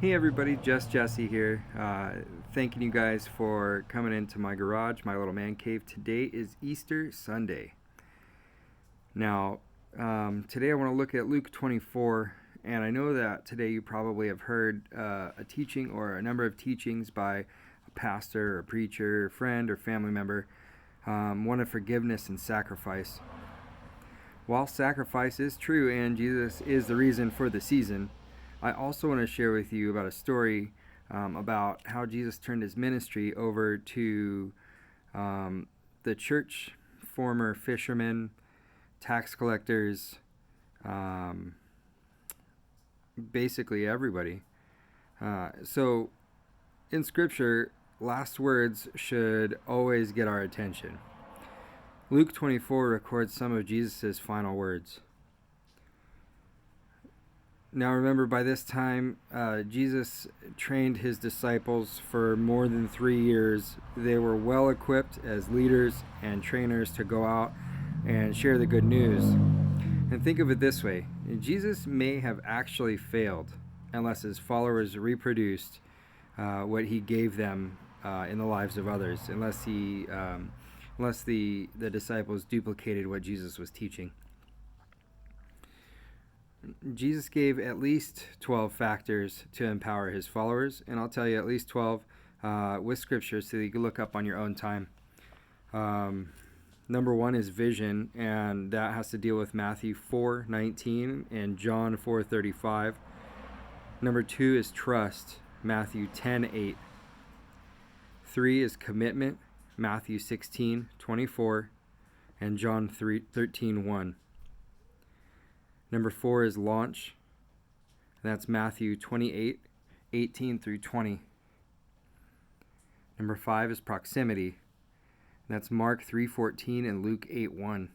Hey everybody, just Jesse here. Thanking you guys for coming into my garage, my little man cave. Today is Easter Sunday. Now, today I want to look at Luke 24, and I know that today you probably have heard a teaching or a number of teachings by a pastor, or a preacher, a friend, or family member, one of forgiveness and sacrifice. While sacrifice is true and Jesus is the reason for the season, I also want to share with you about a story about how Jesus turned his ministry over to the church, former fishermen, tax collectors, basically everybody. So in Scripture, last words should always get our attention. Luke 24 records some of Jesus' final words. Now remember, by this time, Jesus trained his disciples for more than 3 years. They were well equipped as leaders and trainers to go out and share the good news. And think of it this way: Jesus may have actually failed unless his followers reproduced what he gave them in the lives of others, unless the disciples duplicated what Jesus was teaching. Jesus gave at least 12 factors to empower his followers, and I'll tell you at least 12 with scripture so that you can look up on your own time. Number one is vision, and that has to deal with Matthew 4:19 and John 4:35. Number two is trust, Matthew 10:8. 3 is commitment, Matthew 16:24 and John 13:1. Number 4 is launch, and that's Matthew 28:18 through 20. Number 5 is proximity, and that's Mark 3:14 and Luke 8:1.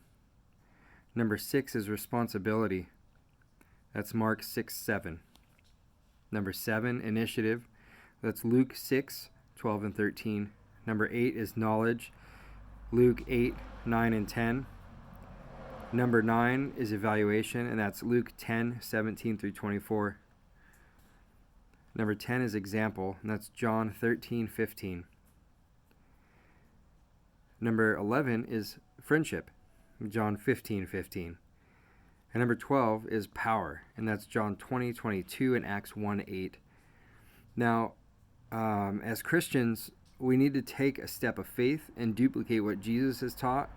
Number 6 is responsibility, that's Mark 6:7. Number 7, initiative, that's Luke 6:12 and 13. Number 8 is knowledge, Luke 8:9 and 10. Number 9 is evaluation, and that's Luke 10:17 through 24. Number 10 is example, and that's John 13:15. Number 11 is friendship, John 15:15. And number 12 is power, and that's John 20:22 and Acts 1:8. Now, as Christians, we need to take a step of faith and duplicate what Jesus has taught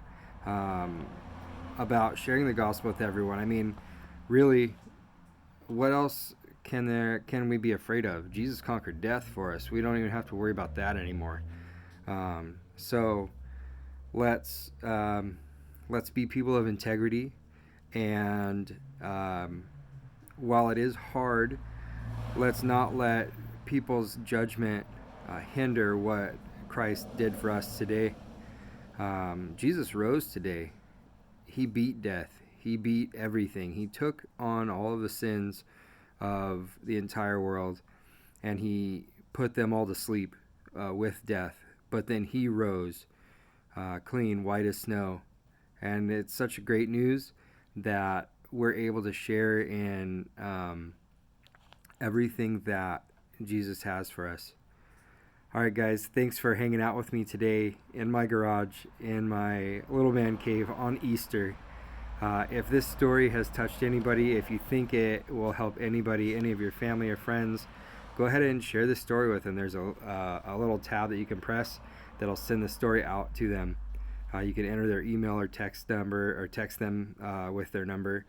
about sharing the gospel with everyone. I mean, really, what else can we be afraid of? Jesus conquered death for us. We don't even have to worry about that anymore. So let's be people of integrity, and while it is hard, let's not let people's judgment hinder what Christ did for us today. Jesus rose today. He beat death. He beat everything. He took on all of the sins of the entire world, and he put them all to sleep with death. But then he rose clean, white as snow. And it's such great news that we're able to share in everything that Jesus has for us. All right, guys, thanks for hanging out with me today in my garage, in my little man cave on Easter. If this story has touched anybody, if you think it will help anybody, any of your family or friends, go ahead and share this story with them. There's a little tab that you can press that'll send the story out to them. You can enter their email or text number, or text them with their number.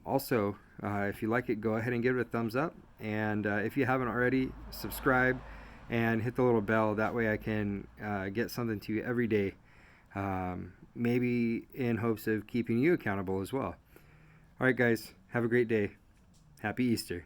Also, if you like it, go ahead and give it a thumbs up. And if you haven't already, subscribe and hit the little bell. That way I can get something to you every day, maybe in hopes of keeping you accountable as well. All right, guys, have a great day. Happy Easter.